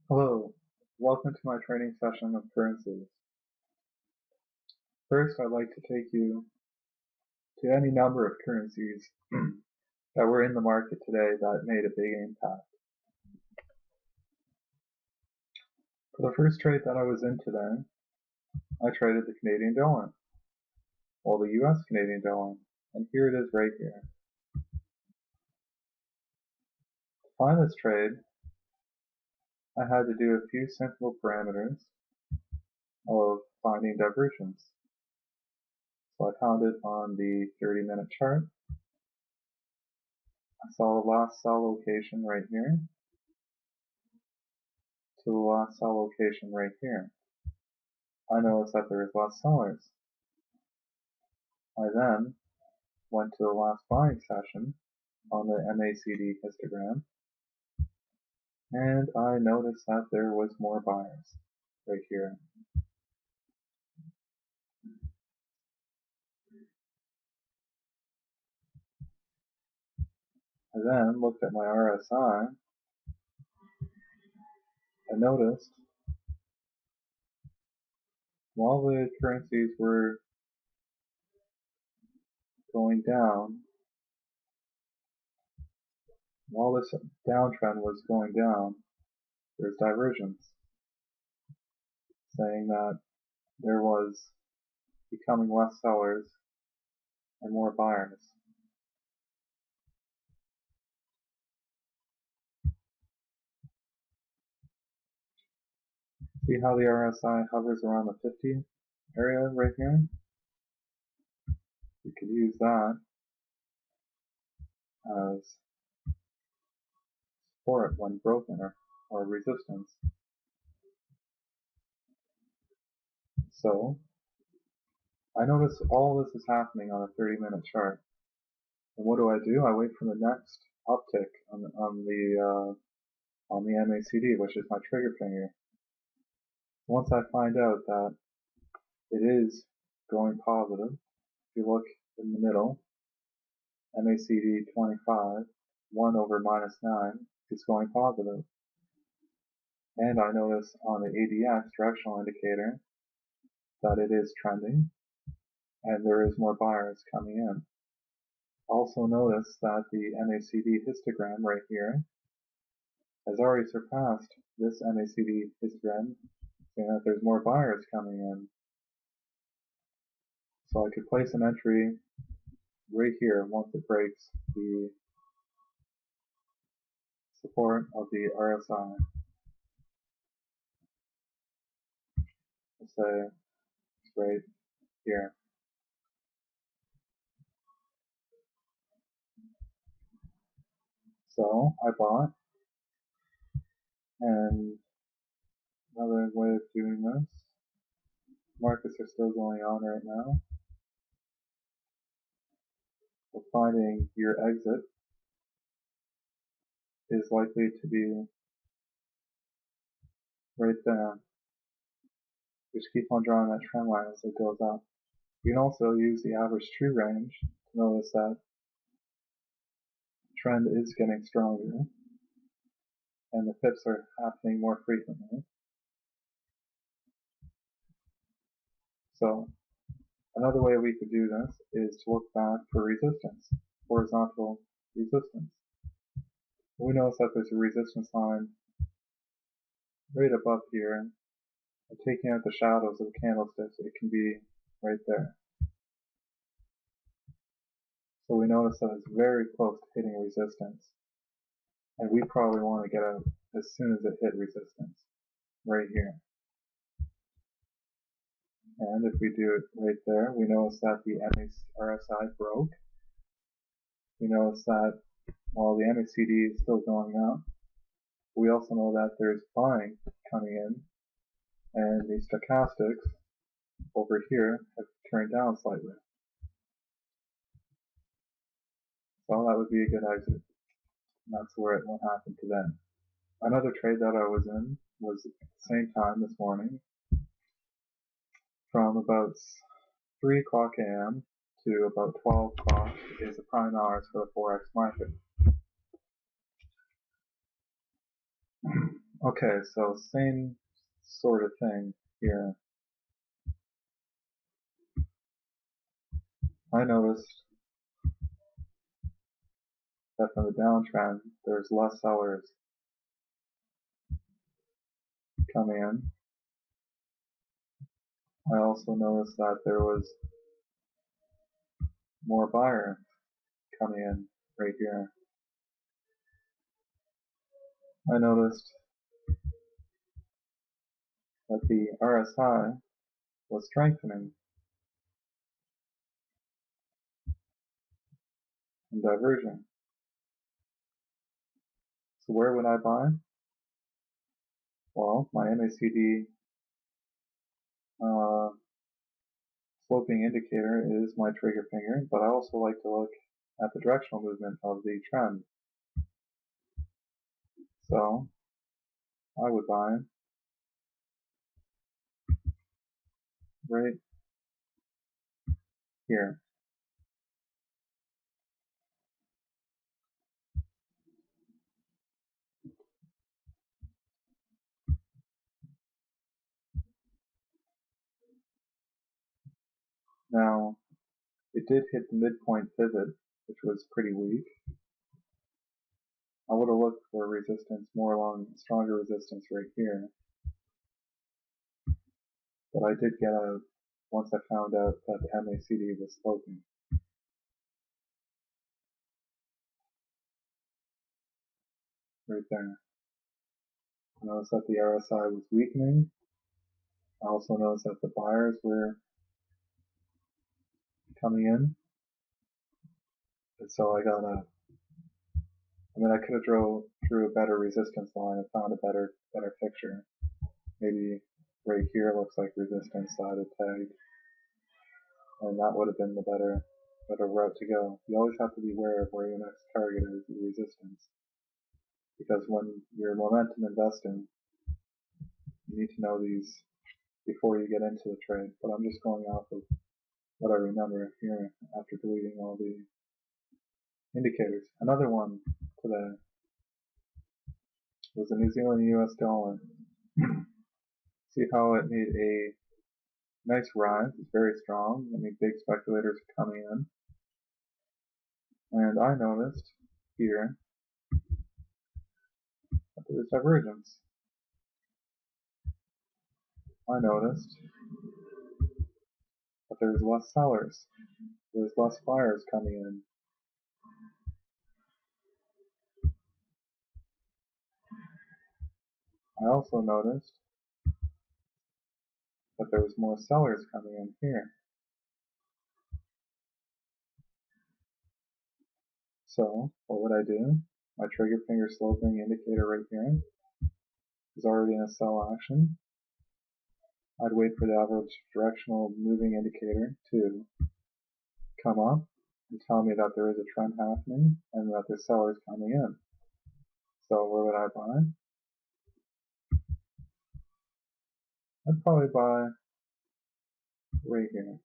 Hello, welcome to my training session of currencies. First, I'd like to take you to any number of currencies that were in the market today that made a big impact. For the first trade that I was in today, I traded the Canadian dollar, well, the US Canadian dollar, and here it is right here. To find this trade, I had to do a few simple parameters of finding divergence. So I found it on the 30-minute chart. I saw the last sell location right here to the last sell location right here. I noticed that there was less sellers. I then went to the last buying session on the MACD histogram, and I noticed that there was more buyers right here. I then looked at my RSI and noticed while the currencies were going down, while this downtrend was going down, there's divergence, saying that there was becoming less sellers and more buyers. See how the RSI hovers around the 50 area right here? We could use that as support when broken or resistance. So I notice all this is happening on a 30-minute chart. And what do? I wait for the next uptick on the MACD, which is my trigger finger. Once I find out that it is going positive, if you look in the middle, MACD 25, 1 over minus 9 is going positive. And I notice on the ADX Directional Indicator that it is trending and there is more buyers coming in. Also notice that the MACD histogram right here has already surpassed this MACD histogram, saying that there's more buyers coming in. So I could place an entry right here once it breaks the support of the RSI. Let's say it's right here. So I bought, and another way of doing this, markets are still going on right now. So finding your exit is likely to be right there. Just keep on drawing that trend line as it goes up. You can also use the average true range to notice that the trend is getting stronger and the pips are happening more frequently. So another way we could do this is to look back for resistance, horizontal resistance. We notice that there's a resistance line right above here, and taking out the shadows of the candlesticks, it can be right there. So we notice that it's very close to hitting resistance, and we probably want to get out as soon as it hit resistance, right here. And if we do it right there, we notice that the RSI broke. We notice that while the MACD is still going up, we also know that there's buying coming in, and the stochastics over here have turned down slightly. So that would be a good exit. And that's where it won't happen to them. Another trade that I was in was at the same time this morning, from about 3 o'clock a.m. to about 12 o'clock is the prime hours for the Forex market. Okay, so same sort of thing here. I noticed that from the downtrend, there's less sellers coming in. I also noticed that there was more buyers coming in right here. I noticed that the RSI was strengthening and diverging. So where would I buy? Well, my MACD sloping indicator is my trigger finger, but I also like to look at the directional movement of the trend. So I would buy right here. Now, it did hit the midpoint pivot, which was pretty weak. I would have looked for resistance more along stronger resistance right here. But I did get out once I found out that the MACD was sloping. Right there. I noticed that the RSI was weakening. I also noticed that the buyers were coming in. And so I could have drove through a better resistance line and found a better picture. Maybe right here looks like resistance, so I'd have tagged. And that would have been the better route to go. You always have to be aware of where your next target is, the resistance. Because when you're momentum investing, you need to know these before you get into the trade. But I'm just going off of what I remember here after deleting all the indicators. Another one today was the New Zealand US dollar. See how it made a nice rise. It's very strong. I mean, big speculators are coming in. And I noticed here that there's divergence. I noticed that there's less sellers. There's less buyers coming in. I also noticed that there was more sellers coming in here. So what would I do? My trigger finger sloping indicator right here is already in a sell action. I'd wait for the average directional moving indicator to come up and tell me that there is a trend happening and that there's sellers coming in. So where would I buy? I'd probably buy right here.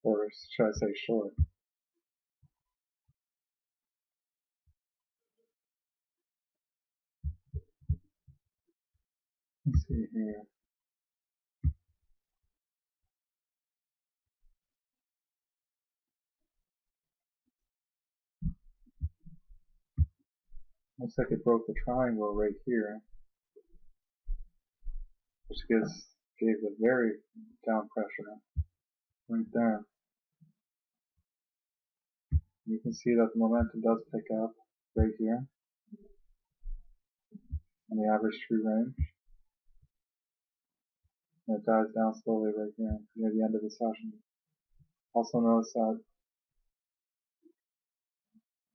Or should I say short? Let's see here. Looks like it broke the triangle right here, which gave a very down pressure right there. You can see that the momentum does pick up right here on the average true range. And it dies down slowly right here near the end of the session. Also notice that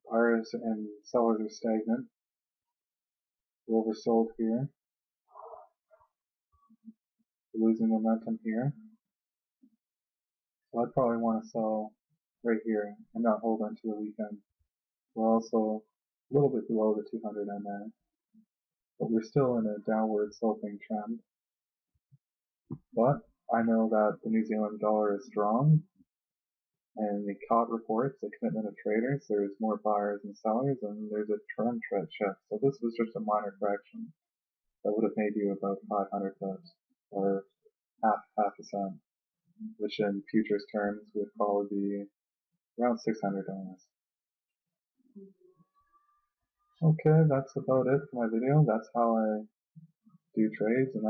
buyers and sellers are stagnant. We're oversold here. We're losing momentum here. So I'd probably want to sell right here and not hold on to the weekend. We're also a little bit below the 200 MA, but we're still in a downward sloping trend. But I know that the New Zealand dollar is strong, And the COT reports, the commitment of traders, there's more buyers than sellers, and there's a trend shift. So this was just a minor correction that would have made you about 500 pips, or half a cent, which in futures terms would probably be around $600. Okay, that's about it for my video. That's how I do trades, and that's